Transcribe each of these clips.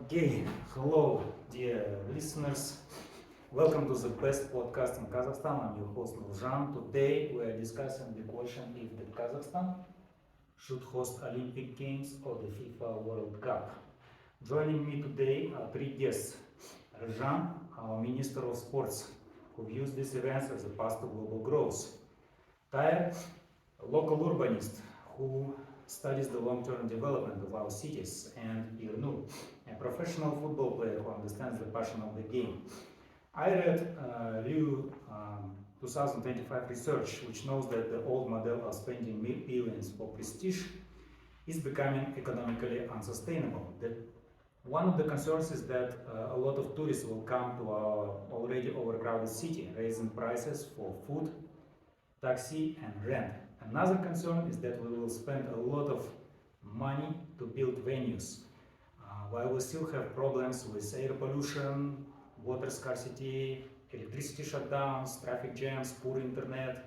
Okay, hello, dear listeners. Welcome to the best podcast in Kazakhstan. I'm your host Nurzhan. Today we are discussing the question if the Kazakhstan should host Olympic Games or the FIFA World Cup. Joining me today are three guests. Ryszhan, our Minister of Sports, who views these events as a path to global growth. Tair, a local urbanist who studies the long-term development of our cities, and Yernur, a professional football player who understands the passion of the game. I read Ryu 2025 research, which knows that the old model of spending billions for prestige is becoming economically unsustainable. One of the concerns is that a lot of tourists will come to our already overcrowded city, raising prices for food, taxi, and rent. Another concern is that we will spend a lot of money to build venues, while we still have problems with air pollution, water scarcity, electricity shutdowns, traffic jams, poor internet,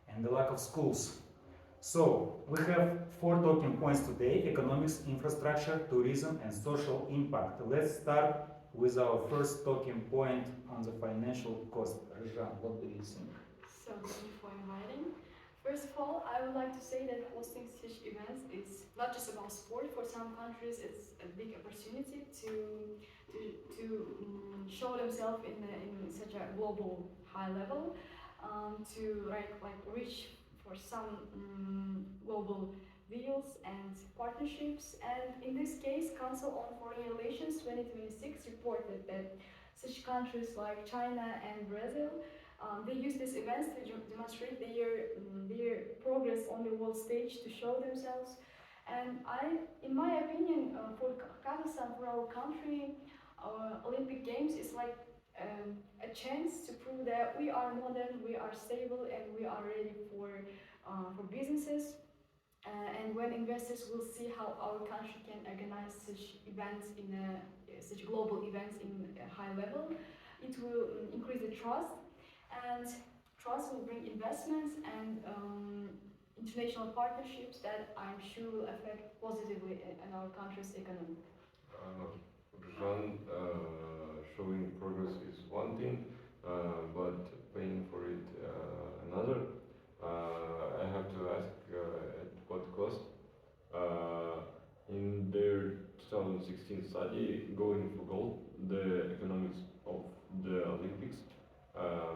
and the lack of schools. So, we have four talking points today: economics, infrastructure, tourism, and social impact. Let's start with our first talking point on the financial cost. Ryszhan, what do you think? So thank you for inviting. First of all, I would like to say that hosting such events is not just about sport. For some countries, it's a big opportunity to show themselves in such a global high level, to reach for some global deals and partnerships. And in this case, Council on Foreign Relations 2026 reported that such countries like China and Brazil they use these events to demonstrate their progress on the world stage to show themselves. And in my opinion, for Kazakhstan, for our country, Olympic Games is like a chance to prove that we are modern, we are stable, and we are ready for businesses. And when investors will see how our country can organize such events such global events in a high level, it will increase the trust, and trust will bring investments and international partnerships that I'm sure will affect positively in our country's economy. Ryszhan, showing progress is one thing, but paying for it another. I have to ask at what cost? In their 2016 study, Going for Gold, the economics of the Olympics,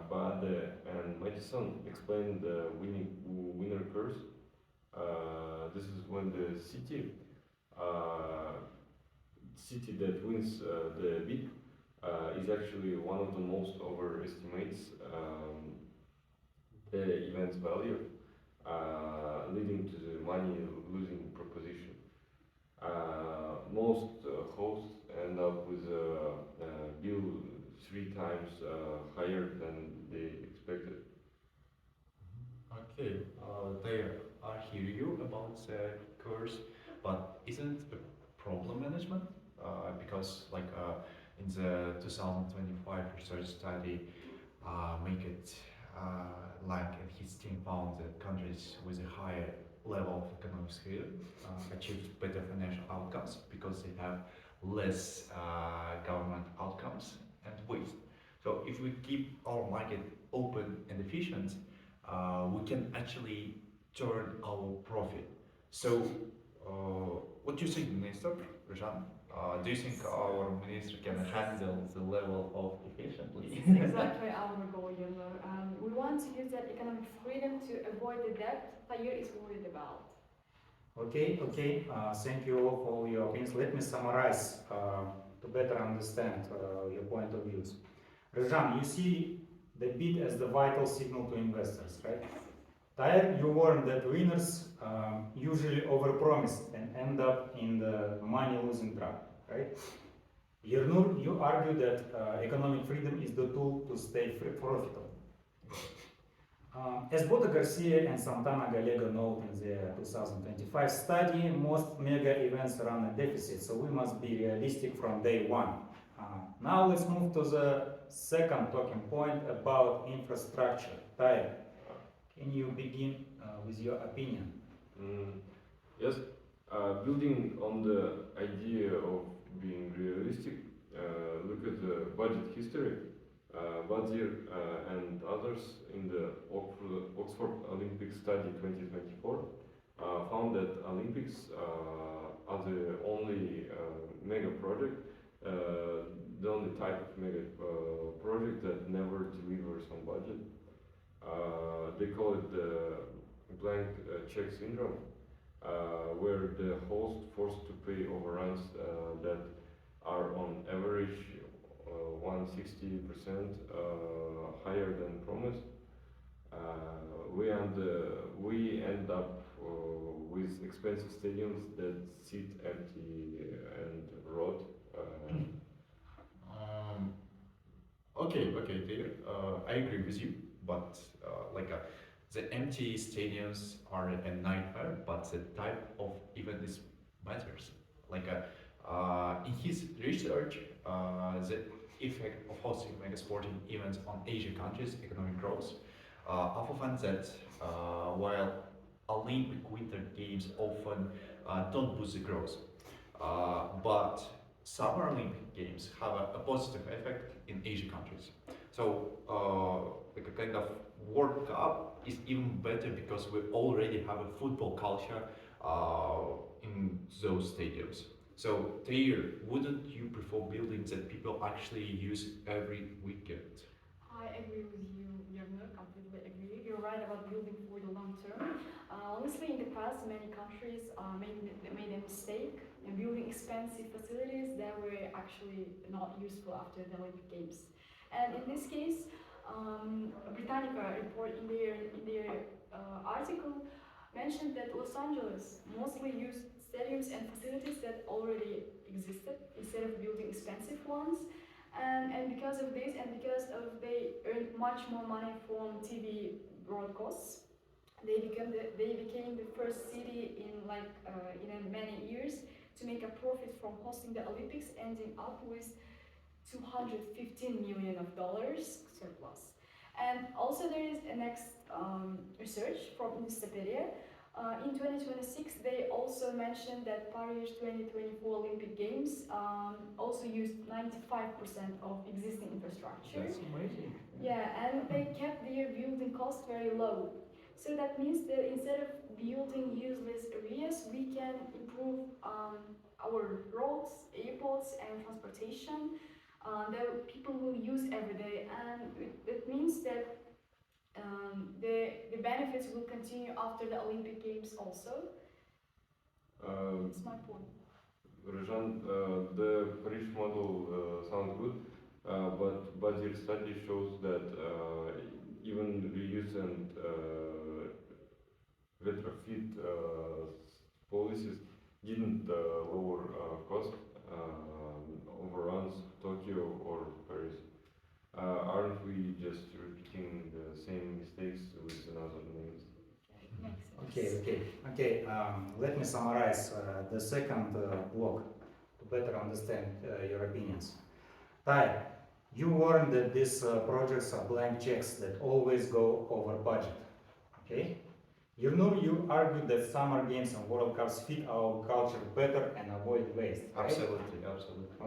Bade and Madison explained the winner curse. This is when the city that wins the bid is actually one of the most overestimates the event's value, leading to the money losing proposition. Most hosts end up with a bill 3 times higher than they expected. Okay, there I hear you about the course, but isn't it a problem management? Because in the 2025 research study, make it and his team found that countries with a higher level of economic freedom achieved better financial outcomes because they have less government outcomes and waste. So if we keep our market open and efficient, we can actually turn our profit. So, what do you think, Minister Ryszhan? Do you think our minister can handle the level of efficiently? This is exactly our goal, Yernur. We want to use that economic freedom to avoid the debt Tair is worried about. Okay, thank you all for your opinions. Let me summarize to better understand your point of views. Ryszhan, you see the bid as the vital signal to investors, right? Tair, you warn that winners usually overpromise and end up in the money-losing trap, right? Yernur, you argue that economic freedom is the tool to stay profitable. As Boto Garcia and Santana Galego note in their 2025 study, most mega events run a deficit, so we must be realistic from day one. Now let's move to the second talking point about infrastructure. Tair, can you begin with your opinion? Yes, building on the idea of being realistic, look at the budget history. Badir and others in the Oxford Olympic Study 2024 found that Olympics are the only mega project, the only type of mega project that never delivers on budget. They call it the blank check syndrome, where the host forced to pay overruns that are on average 160% higher than promised. We end up with expensive stadiums that sit empty and rot. Okay, Tair. I agree with you, but the empty stadiums are a nightmare, but the type of event is matters. In his research, the effect of hosting mega sporting events on Asian countries' economic growth, Alpha finds that while Olympic Winter Games often don't boost the growth, but Summer Olympic Games have a positive effect in Asian countries. So, like a kind of World Cup is even better because we already have a football culture in those stadiums. So, Tair, wouldn't you prefer buildings that people actually use every weekend? I agree with you, Yernur, completely agree. You're right about building for the long term. Honestly, in the past, many countries made a mistake in building expensive facilities that were actually not useful after the Olympic Games. And in this case, Britannica report in their article mentioned that Los Angeles mostly used stadiums and facilities that already existed instead of building expensive ones. And because of this, and because of they earned much more money from TV broadcasts, they became the first city in many years to make a profit from hosting the Olympics, ending up with $215 million surplus. And also there is a next research from Wikipedia. In 2026, they also mentioned that Paris 2024 Olympic Games also used 95% of existing infrastructure. That's amazing. Yeah, and they kept their building cost very low. So that means that instead of building useless areas, we can improve our roads, airports, and transportation that people will use every day. And it means that the benefits will continue after the Olympic Games also. That's my point. Ryszhan, the Paris model sounds good, but your study shows that even reuse and retrofit policies didn't lower cost overruns Tokyo or Paris. Aren't we just repeating the same mistakes with another names? Makes sense. Okay. Let me summarize the second block to better understand your opinions. Tair, you warned that these projects are blank checks that always go over budget. Okay? Yernur, you argued that summer games and World Cups fit our culture better and avoid waste. Right? Absolutely.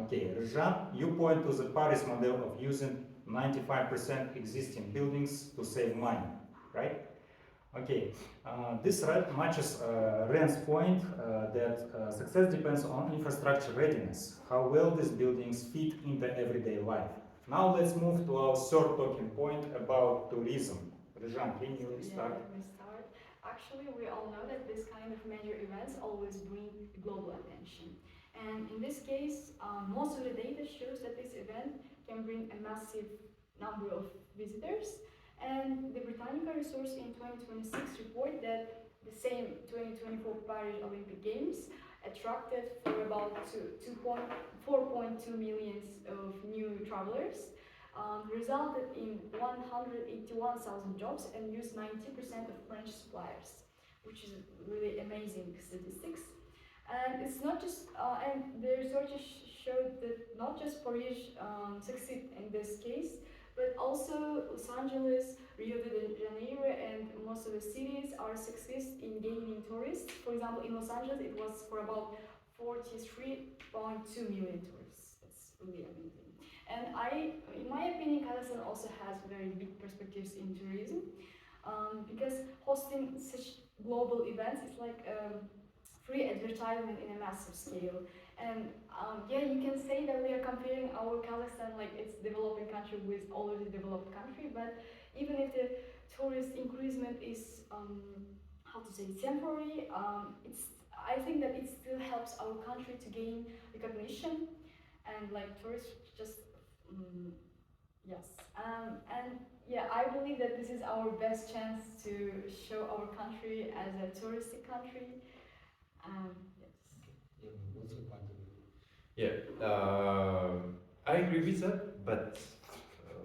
Okay, Ryszhan, you point to the Paris model of using 95% existing buildings to save money, right? Okay, this matches Ren's point that success depends on infrastructure readiness, how well these buildings fit into everyday life. Now let's move to our third talking point about tourism. Ryszhan, can you start? Yeah, let me start. Actually, we all know that this kind of major events always bring global attention. And in this case, most of the data shows that this event can bring a massive number of visitors. And the Britannica resource in 2026 report that the same 2024 Paris Olympic Games attracted for about 4.2 million of new travelers, resulted in 181,000 jobs and used 90% of French suppliers, which is really amazing statistics. And it's not just, and the researchers showed that not just Paris succeed in this case, but also Los Angeles, Rio de Janeiro, and most of the cities are success in gaining tourists. For example, in Los Angeles, it was for about 43.2 million tourists. That's really amazing. And in my opinion, Kazakhstan also has very big perspectives in tourism, because hosting such global events is like free advertisement in a massive scale. And yeah, you can say that we are comparing our Kazakhstan like it's developing country with already developed country, but even if the tourist increasement is how to say temporary, I think that it still helps our country to gain recognition, and like tourists just yes, and yeah, I believe that this is our best chance to show our country as a touristic country. Yes. What's your point of view? Yeah, I agree with that, but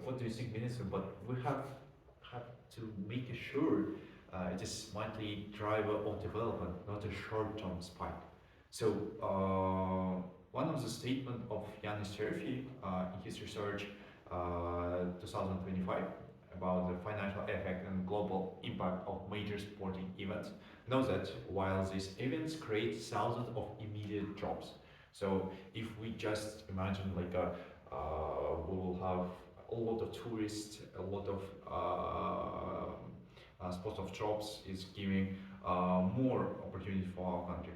what do you think, Minister? But we have to make sure it is monthly driver of development, not a short-term spike. So one of the statement of Yanis Cherfi in his research 2025 about the financial effect and global impact of major sporting events knows that while these events create thousands of immediate jobs, so if we just imagine like we will have a lot of tourists, a lot of spots of jobs is giving more opportunity for our country.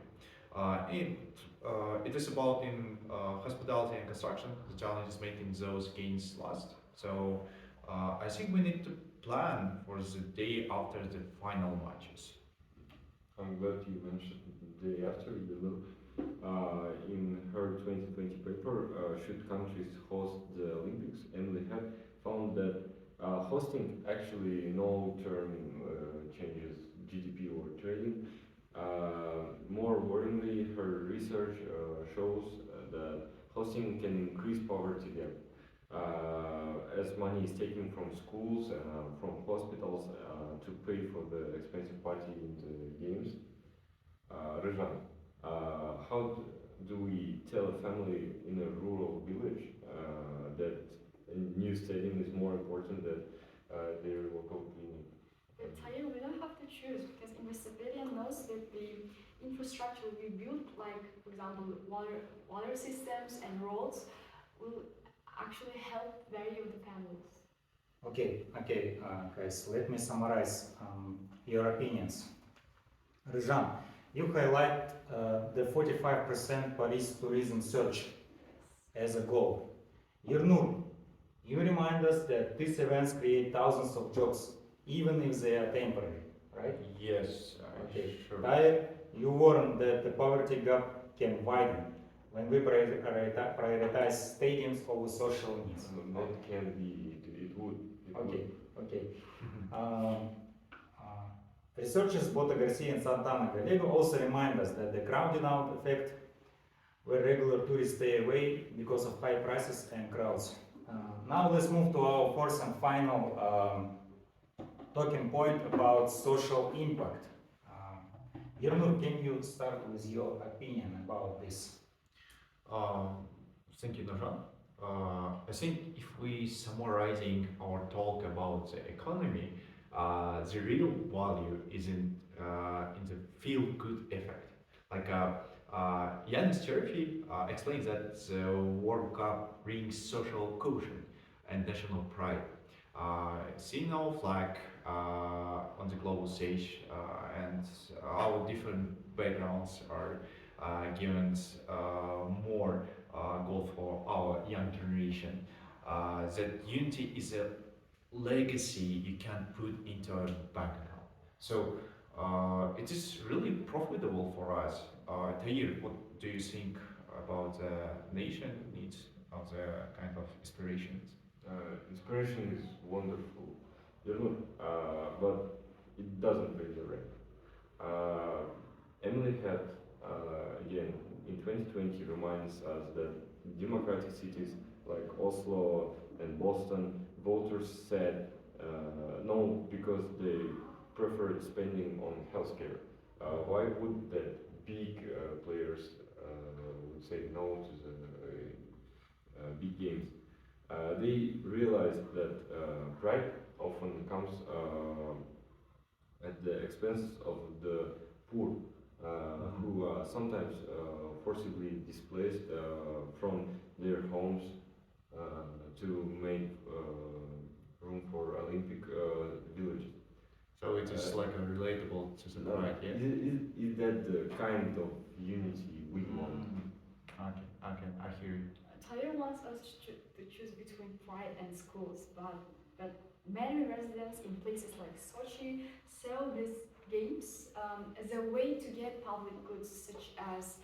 It is about in hospitality and construction. The challenge is making those gains last. So I think we need to plan for the day after the final matches. I'm glad you mentioned the day after. In her 2020 paper, should countries host the Olympics, Emily had found that hosting actually no term changes GDP or trading. More worryingly, her research shows that hosting can increase poverty gap, as money is taken from schools, from hospitals to pay for the expensive party in the games. Ryszhan, how do we tell a family in a rural village that a new stadium is more important than their local clinic? Tair, we don't have to choose because Investopedia knows that the infrastructure we build, like for example water systems and roads, will actually help very of the families. Okay, guys, let me summarize your opinions. Ryszhan, you highlight the 45% Paris tourism surge as a goal. Yernur, you remind us that these events create thousands of jobs, even if they are temporary, right? Yes, Okay. sure. Tair, you warn that the poverty gap can widen when we prioritize stadiums over social needs. Not can be, it would. Okay. Researchers Bota Garcia and Santana Gallego also remind us that the crowding out effect, where regular tourists stay away because of high prices and crowds. Now let's move to our fourth and final talking point about social impact. Yernur, can you start with your opinion about this? Thank you, Nurzhan. I think if we summarizing our talk about the economy, the real value is in the feel-good effect. Like Yanis Cherfi explains that the World Cup brings social cohesion and national pride. Seeing our flag on the global stage and our different backgrounds are given more goal for our young generation. That unity is a legacy you can put into a bank account. So it is really profitable for us. Tair, what do you think about the nation needs of the kind of inspirations? Inspiration is wonderful, but it doesn't pay the rent. Emily had, again, in 2020 reminds us that democratic cities like Oslo and Boston, voters said no because they preferred spending on healthcare. Why would that big players would say no to the big games? They realized that pride often comes at the expense of the poor. who are sometimes forcibly displaced from their homes to make room for Olympic villages. So it is like a relatable to the pride, yeah? Is that the kind of unity we want? Okay, I hear you. Tair wants us to choose between pride and schools, but many residents in places like Sochi sell these games as a way to get public goods such as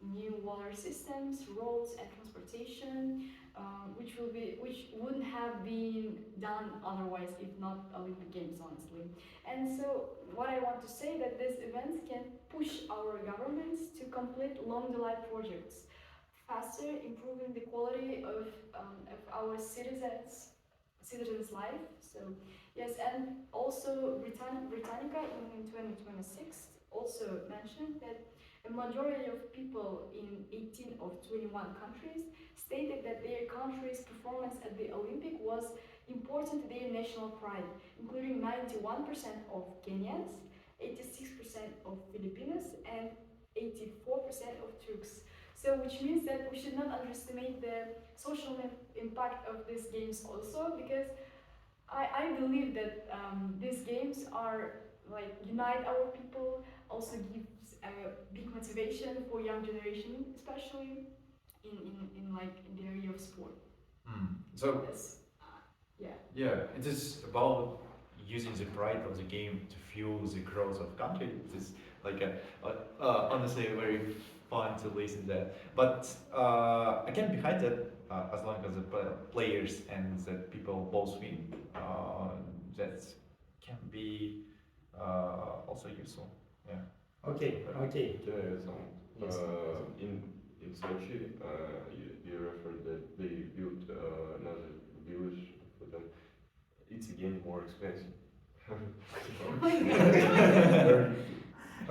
new water systems, roads, and transportation, which wouldn't have been done otherwise if not Olympic Games, honestly. And so, what I want to say that these events can push our governments to complete long delayed projects faster, improving the quality of our citizens' life. So yes, and also Britannica in 2026 also mentioned that a majority of people in 18 of 21 countries stated that their country's performance at the Olympic was important to their national pride, including 91% of Kenyans, 86% of Filipinos, and 84% of Turks. So, which means that we should not underestimate the social impact of these games also, because I believe that these games are like unite our people, also gives a big motivation for young generation, especially in like in the area of sport. So Yes. Yeah. yeah, it is about using the pride of the game to fuel the growth of country. It is like honestly very fun to listen to that. But again, behind that, as long as the players and the people both win, that can be also useful. Yeah. Okay. Yes. In Sochi, you referred that they built another village for them. It's again more expensive.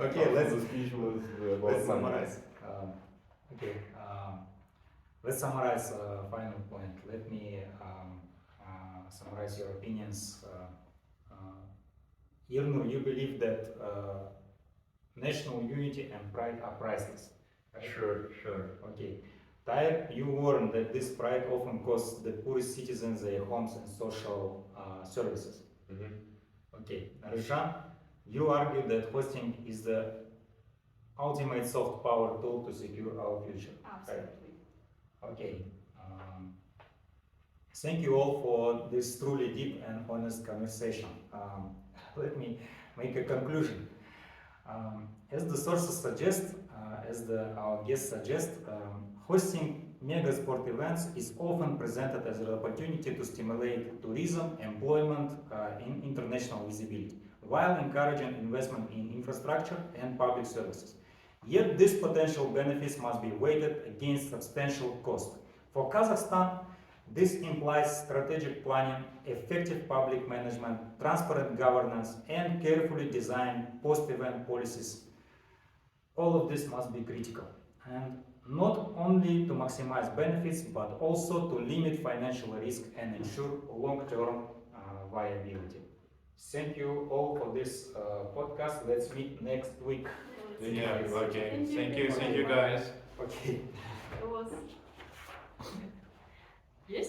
Okay, The speech was about let's money. summarize. Okay, let's summarize final point. Let me summarize your opinions. Yernur, you believe that national unity and pride are priceless. Right? Sure. Okay. Tair, you warn that this pride often costs the poorest citizens their homes and social services. Okay. Ryszhan, you argue that hosting is the ultimate soft power tool to secure our future. Absolutely. Okay. Thank you all for this truly deep and honest conversation. Let me make a conclusion. As the sources suggest, our guests suggest, hosting mega sport events is often presented as an opportunity to stimulate tourism, employment, and international visibility, while encouraging investment in infrastructure and public services. Yet these potential benefits must be weighted against substantial cost. For Kazakhstan, this implies strategic planning, effective public management, transparent governance, and carefully designed post-event policies. All of this must be critical, and not only to maximize benefits, but also to limit financial risk and ensure long-term viability. Thank you all for this podcast. Let's meet next week. Yeah. Okay. Thank Thank you, guys. Okay. It was. Yes.